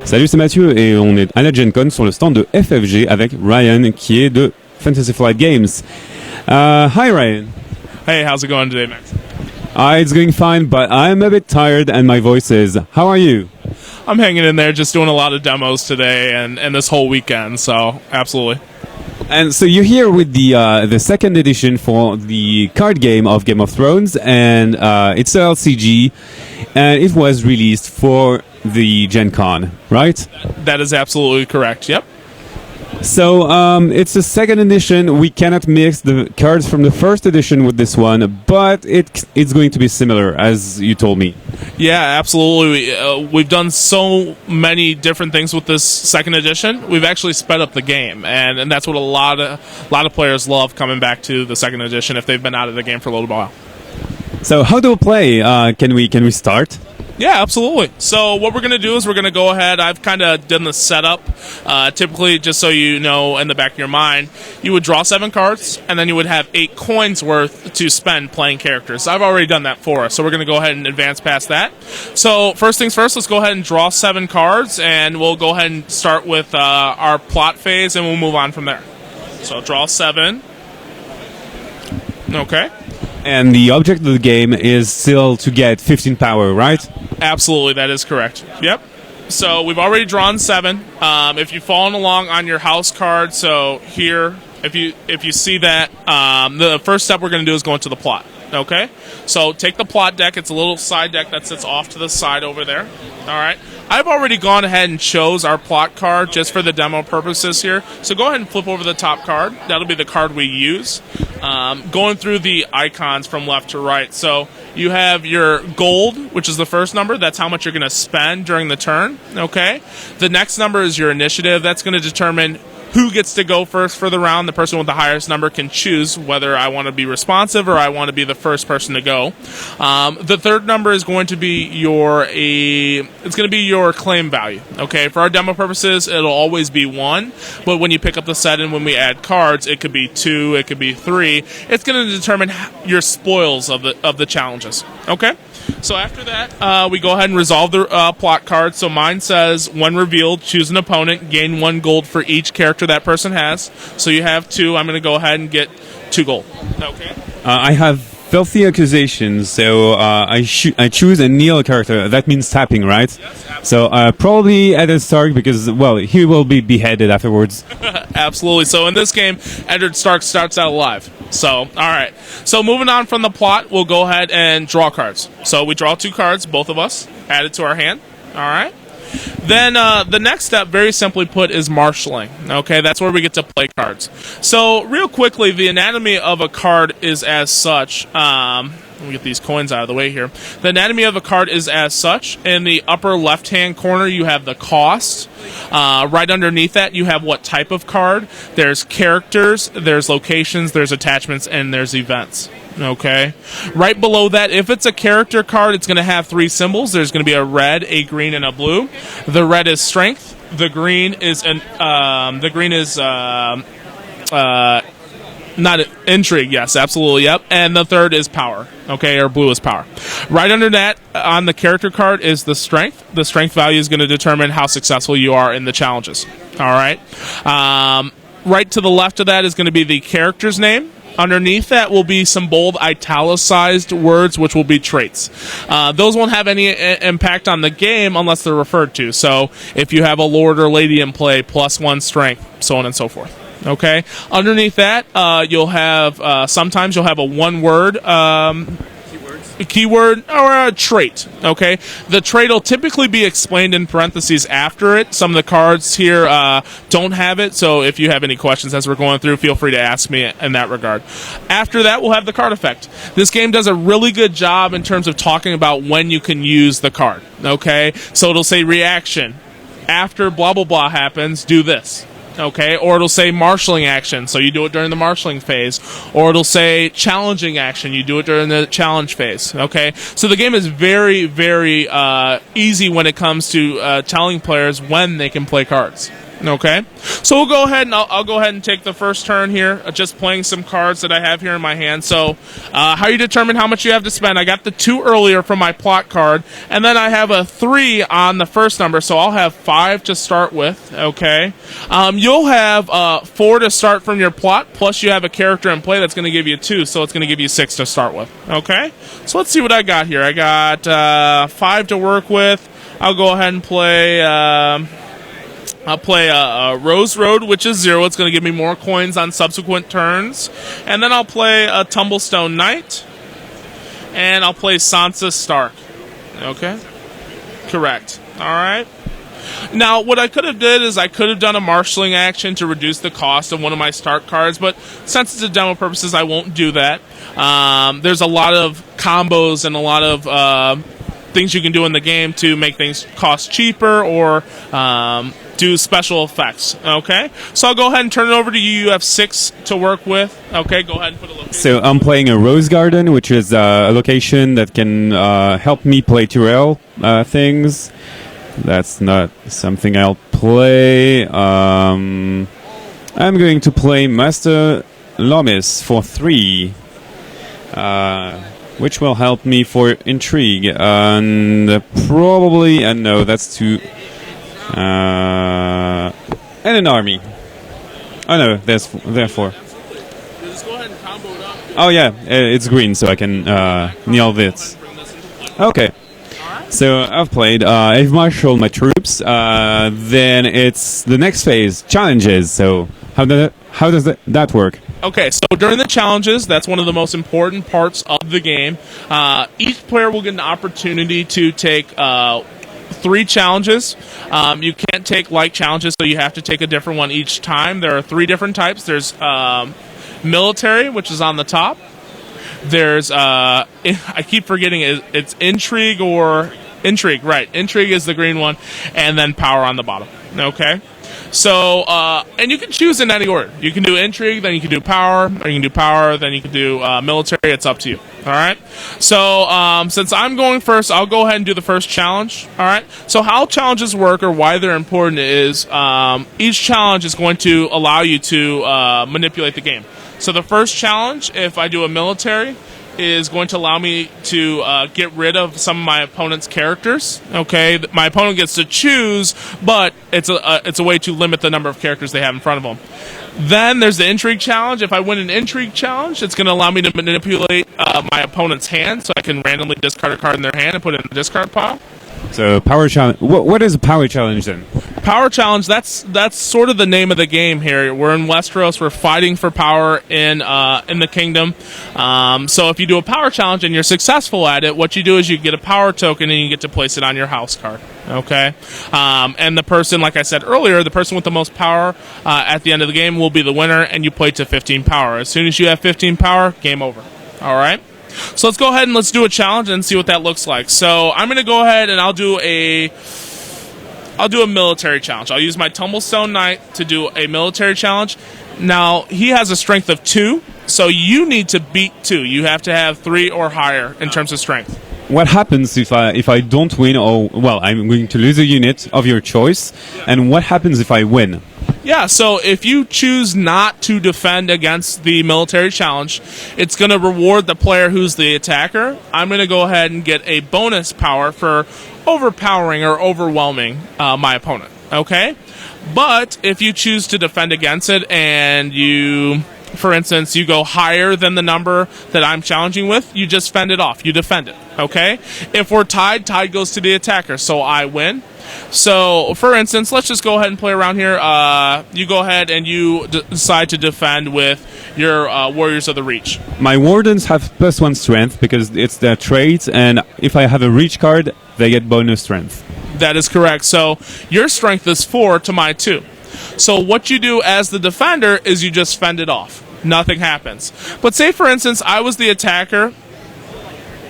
Salut, c'est Mathieu et on est à la GenCon sur le stand de FFG avec Ryan qui est de Fantasy Flight Games. Hi Ryan. Hey, how's it going today, Max? It's going fine, but I'm a bit tired and my voice is. How are you? I'm hanging in there, just doing a lot of demos today and this whole weekend, so absolutely. And so you're here with the second edition for the card game of Game of Thrones, and it's an LCG, and it was released for the GenCon, right? That is absolutely correct, yep. So it's a second edition. We cannot mix the cards from the first edition with this one, but it's going to be similar, as you told me. Yeah, absolutely. We've done so many different things with this second edition. We've actually sped up the game, and that's what a lot of players love, coming back to the second edition if they've been out of the game for a little while. So how do we play? Can we start? Yeah, absolutely. So what we're going to do is we're going to go ahead. I've kind of done the setup. Typically, just so you know in the back of your mind, you would draw 7 cards, and then you would have 8 coins worth to spend playing characters. I've already done that for us, so we're going to go ahead and advance past that. So first things first, let's go ahead and draw 7 cards, and we'll go ahead and start with our plot phase, and we'll move on from there. So draw 7. Okay. And the object of the game is still to get 15 power, right? Absolutely, that is correct. Yep. So we've already drawn 7. If you've followed along on your house card, so here, if you see that, the first step we're going to do is go into the plot. Okay? So take the plot deck. It's a little side deck that sits off to the side over there. All right. I've already gone ahead and chose our plot card just for the demo purposes here. So go ahead and flip over the top card. That'll be the card we use. Going through the icons from left to right. So you have your gold, which is the first number. That's how much you're going to spend during the turn. Okay. The next number is your initiative. That's going to determine who gets to go first for the round. The person with the highest number can choose whether I want to be responsive or I want to be the first person to go. The third number is going to be your claim value. Okay, for our demo purposes, it'll always be 1, but when you pick up the set and when we add cards, it could be 2, it could be 3. It's going to determine your spoils of the challenges. Okay. So after that, we go ahead and resolve the plot card. So mine says, when revealed, choose an opponent, gain 1 gold for each character that person has. So you have 2. I'm going to go ahead and get 2 gold. Okay. I have filthy accusations, so I choose a Neil character. That means tapping, right? Yes, so probably Eddard Stark, because, well, he will be beheaded afterwards. Absolutely. So in this game, Eddard Stark starts out alive. So, all right. So moving on from the plot, we'll go ahead and draw cards. So we draw 2 cards, both of us, add it to our hand. All right. Then the next step, very simply put, is marshalling. Okay, that's where we get to play cards. So real quickly, the anatomy of a card is as such. Let me get these coins out of the way here. The anatomy of a card is as such. In the upper left-hand corner, you have the cost. Right underneath that, you have what type of card. There's characters, there's locations, there's attachments, and there's events. Okay. Right below that, if it's a character card, it's going to have 3 symbols. There's going to be a red, a green, and a blue. The red is strength. The green is not intrigue. Yes, absolutely. Yep. And the third is power. Okay, or blue is power. Right under that, on the character card, is the strength. The strength value is going to determine how successful you are in the challenges. All right. Right to the left of that is going to be the character's name. Underneath that will be some bold italicized words, which will be traits. Those won't have any impact on the game unless they're referred to. So if you have a lord or lady in play, +1 strength, so on and so forth. Okay. Underneath that, you'll have sometimes you'll have a 1-word keyword or a trait. Okay, the trait will typically be explained in parentheses after it. Some of the cards here don't have it, so if you have any questions as we're going through, feel free to ask me in that regard. After that, we'll have the card effect. This game does a really good job in terms of talking about when you can use the card. Okay, so it'll say reaction after blah blah blah happens, do this. Okay, or it'll say marshalling action, so you do it during the marshalling phase. Or it'll say challenging action, you do it during the challenge phase. Okay, so the game is very, very easy when it comes to telling players when they can play cards. Okay, so we'll go ahead and I'll go ahead and take the first turn here, just playing some cards that I have here in my hand. So, how you determine how much you have to spend? I got the 2 earlier from my plot card, and then I have a 3 on the first number, so I'll have 5 to start with. Okay, you'll have 4 to start from your plot, plus you have a character in play that's going to give you 2, so it's going to give you 6 to start with. Okay, so let's see what I got here. I got 5 to work with. I'll go ahead and play. I'll play a Rose Road, which is 0. It's going to give me more coins on subsequent turns. And then I'll play a Tumblestone Knight. And I'll play Sansa Stark. Okay? Correct. All right. Now, what I could have did is I could have done a marshalling action to reduce the cost of one of my start cards, but since it's a demo purposes, I won't do that. There's a lot of combos and a lot of things you can do in the game to make things cost cheaper or do special effects. Okay, so I'll go ahead and turn it over to you. You have 6 to work with. Okay, go ahead and put a location. So I'm playing a Rose Garden, which is a location that can help me play Tyrell things. That's not something I'll play. I'm going to play Master Lomis for 3. Which will help me for intrigue, and probably, no, that's too, and an army. Oh no, therefore. Just go ahead and combo it up. Oh yeah, it's green, so I can kneel this. Okay, so I've played, I've marshaled my troops, then it's the next phase, challenges, so how does that work? Okay, so during the challenges, that's one of the most important parts of the game. Each player will get an opportunity to take 3 challenges. You can't take like challenges, so you have to take a different one each time. There are 3 different types. There's military, which is on the top. There's, I keep forgetting, it's intrigue, right. Intrigue is the green one, and then power on the bottom. Okay? So, and you can choose in any order. You can do intrigue, then you can do power, or you can do power, then you can do military. It's up to you. All right. So, since I'm going first, I'll go ahead and do the first challenge. All right. So, how challenges work or why they're important is each challenge is going to allow you to manipulate the game. So, the first challenge, if I do a military, is going to allow me to get rid of some of my opponent's characters. Okay, my opponent gets to choose, but it's a way to limit the number of characters they have in front of them. Then there's the intrigue challenge. If I win an intrigue challenge, it's going to allow me to manipulate my opponent's hand, so I can randomly discard a card in their hand and put it in the discard pile. So power challenge. What is a power challenge then? Power challenge. That's sort of the name of the game here. We're in Westeros. We're fighting for power in the kingdom. So if you do a power challenge and you're successful at it, what you do is you get a power token and you get to place it on your house card. Okay, and the person, like I said earlier, the person with the most power at the end of the game will be the winner, and you play to 15 power. As soon as you have 15 power, game over. All right. So let's go ahead and let's do a challenge and see what that looks like. So I'm going to go ahead and I'll do a military challenge. I'll use my Tumblestone Knight to do a military challenge. Now, he has a strength of 2, so you need to beat 2. You have to have 3 or higher in terms of strength. What happens if I don't win, or, well, I'm going to lose a unit of your choice, and what happens if I win? Yeah, so if you choose not to defend against the military challenge, it's going to reward the player who's the attacker. I'm going to go ahead and get a bonus power for overpowering or overwhelming my opponent, okay? But if you choose to defend against it and you, for instance, you go higher than the number that I'm challenging with, you just fend it off. You defend it, okay? If we're tied, tied goes to the attacker, so I win. So, for instance, let's just go ahead and play around here. You go ahead and you decide to defend with your Warriors of the Reach. My Wardens have +1 strength because it's their trait, and if I have a Reach card, they get bonus strength. That is correct. So, your strength is 4 to my 2. So, what you do as the defender is you just fend it off. Nothing happens. But say, for instance, I was the attacker.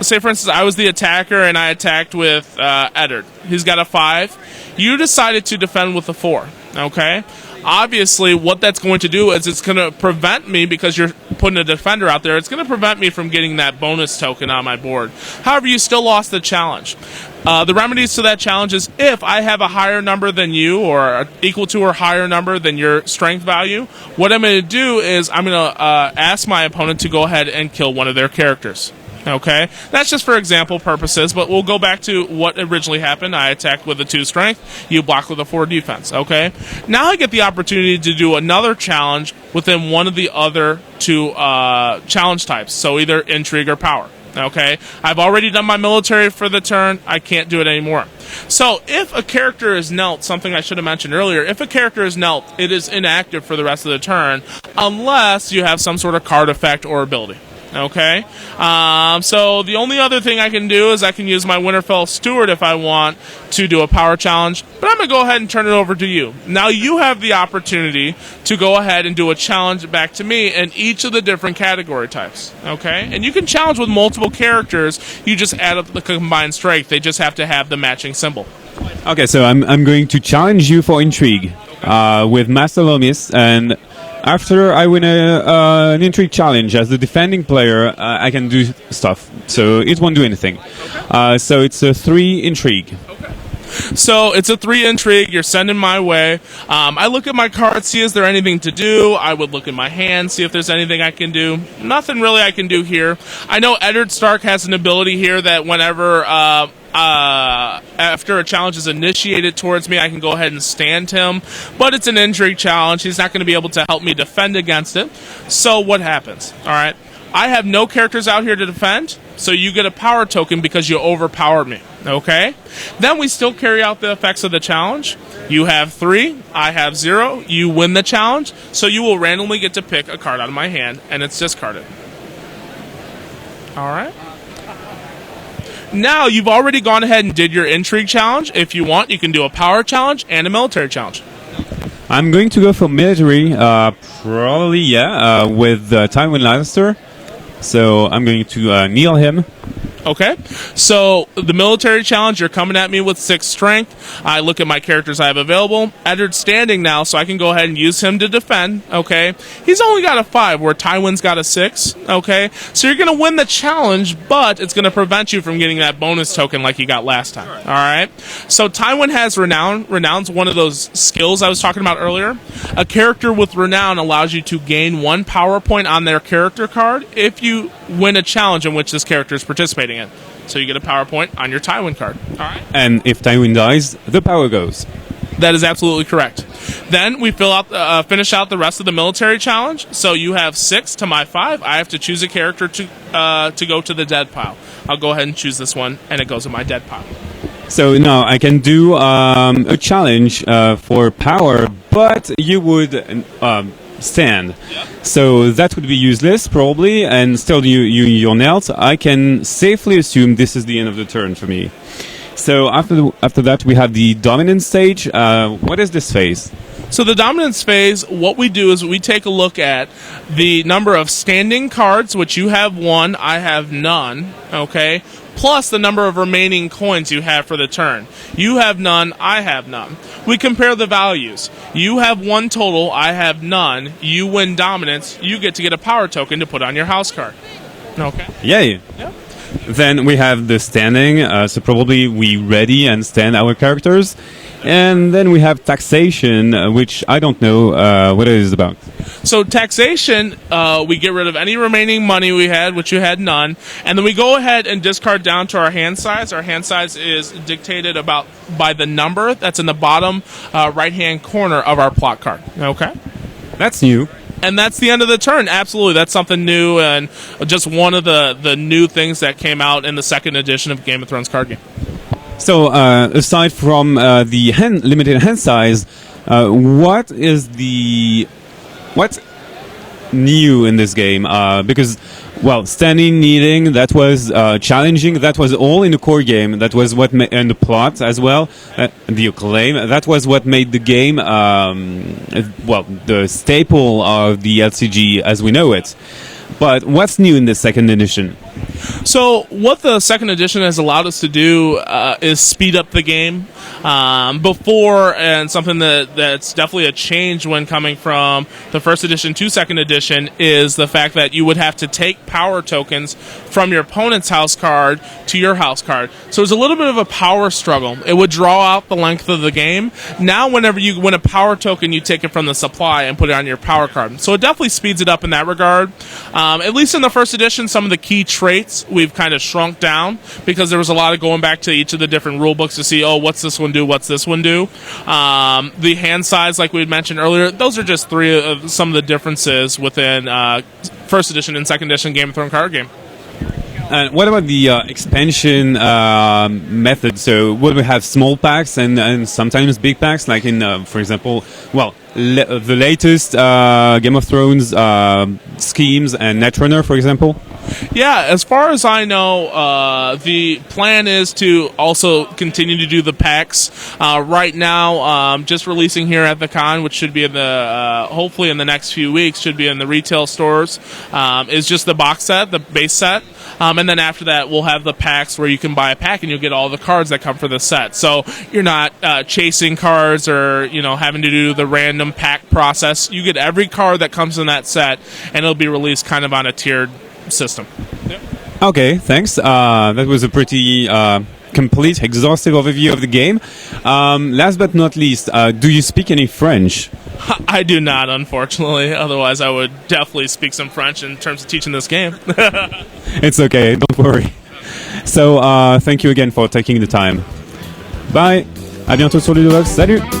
And I attacked with Eddard. He's got a 5. You decided to defend with a 4. Okay? Obviously, what that's going to do is it's going to prevent me, because putting a defender out there, it's going to prevent me from getting that bonus token on my board. However, you still lost the challenge. The remedies to that challenge is if I have a higher number than you, or equal to or higher number than your strength value, what I'm going to do is I'm going to ask my opponent to go ahead and kill one of their characters. Okay, that's just for example purposes, but we'll go back to what originally happened. I attacked with a 2 strength, you blocked with a 4 defense. Okay, now I get the opportunity to do another challenge within one of the other 2 challenge types, so either intrigue or power. Okay, I've already done my military for the turn, I can't do it anymore. So if a character is knelt, something I should have mentioned earlier, if a character is knelt, it is inactive for the rest of the turn unless you have some sort of card effect or ability. Okay, so the only other thing I can do is I can use my Winterfell Steward if I want to do a power challenge, but I'm going to go ahead and turn it over to you. Now you have the opportunity to go ahead and do a challenge back to me in each of the different category types. Okay, and you can challenge with multiple characters, you just add up the combined strength, they just have to have the matching symbol. Okay, so I'm going to challenge you for intrigue with Master Lomis, and after I win an intrigue challenge as the defending player, I can do stuff. So it won't do anything. So it's a 3 intrigue. Okay. So it's a 3 intrigue. You're sending my way. I look at my cards, see is there anything to do. I would look in my hand, see if there's anything I can do. Nothing really I can do here. I know Eddard Stark has an ability here that whenever after a challenge is initiated towards me, I can go ahead and stand him, but it's an intrigue challenge. He's not going to be able to help me defend against it. So what happens? All right, I have no characters out here to defend, so you get a power token because you overpowered me. Okay, then we still carry out the effects of the challenge. You have 3, I have 0. You win the challenge, so you will randomly get to pick a card out of my hand, and it's discarded. All right. Now, you've already gone ahead and did your intrigue challenge. If you want, you can do a power challenge and a military challenge. I'm going to go for military, probably, with Tywin Lannister. So I'm going to kneel him. Okay, so the military challenge, you're coming at me with 6 strength. I look at my characters I have available. Eddard's standing now, so I can go ahead and use him to defend. Okay, he's only got a 5, where Tywin's got a 6. Okay, so you're going to win the challenge, but it's going to prevent you from getting that bonus token like you got last time. All right, so Tywin has Renown. Renown's one of those skills I was talking about earlier. A character with Renown allows you to gain 1 power point on their character card if you win a challenge in which this character is participating in. So you get a power point on your Tywin card. All right. And if Tywin dies, the power goes. That is absolutely correct. Then we finish out the rest of the military challenge. So you have 6 to my 5. I have to choose a character to go to the dead pile. I'll go ahead and choose this one, and it goes in my dead pile. So now I can do a challenge for power, but you would stand. Yep. So that would be useless probably, and still you're knelt. I can safely assume this is the end of the turn for me. So after that we have the dominance stage. What is this phase? So the dominance phase, what we do is we take a look at the number of standing cards, which you have 1, I have none, okay, plus the number of remaining coins you have for the turn. You have none, I have none. We compare the values. You have 1 total, I have none. You win dominance, you get to get a power token to put on your house card. Okay? Yay! Yep. Then we have the standing, so probably we ready and stand our characters. And then we have taxation, which I don't know what it is about. So taxation, we get rid of any remaining money we had, which you had none, and then we go ahead and discard down to our hand size. Our hand size is dictated by the number that's in the bottom right-hand corner of our plot card. Okay? That's new. And that's the end of the turn. Absolutely. That's something new and just one of the new things that came out in the 2nd edition of Game of Thrones card game. So, aside from the limited hand size, what's new in this game? Because, well, standing, kneeling, that was challenging. That was all in the core game. That was what and the plot as well. The acclaim. That was what made the game, the staple of the LCG as we know it. But what's new in the 2nd edition? So what the second edition has allowed us to do is speed up the game. Before, and something that's definitely a change when coming from the first edition to second edition, is the fact that you would have to take power tokens from your opponent's house card to your house card. So it's a little bit of a power struggle. It would draw out the length of the game. Now whenever you win a power token, you take it from the supply and put it on your power card. So it definitely speeds it up in that regard. At least in the first edition, some of the key traits we've kind of shrunk down because there was a lot of going back to each of the different rule books to see, oh, what's this one do, what's this one do. The hand size, like we had mentioned earlier, those are just three of some of the differences within first edition and second edition Game of Thrones card game. And what about the expansion method? So would we have small packs and sometimes big packs, like in, for example, well, the latest Game of Thrones schemes and Netrunner, for example? Yeah, as far as I know, the plan is to also continue to do the packs. Right now, just releasing here at the con, which should be in the hopefully in the next few weeks, should be in the retail stores, is just the box set, the base set. And then after that, we'll have the packs where you can buy a pack and you'll get all the cards that come for the set. So you're not chasing cards or having to do the random pack process. You get every card that comes in that set, and it'll be released kind of on a tiered system. Yep. Okay, thanks. That was a pretty complete, exhaustive overview of the game. Last but not least, do you speak any French? I do not, unfortunately. Otherwise, I would definitely speak some French in terms of teaching this game. It's okay, don't worry. So, thank you again for taking the time. Bye. À bientôt sur Ludovox. Salut.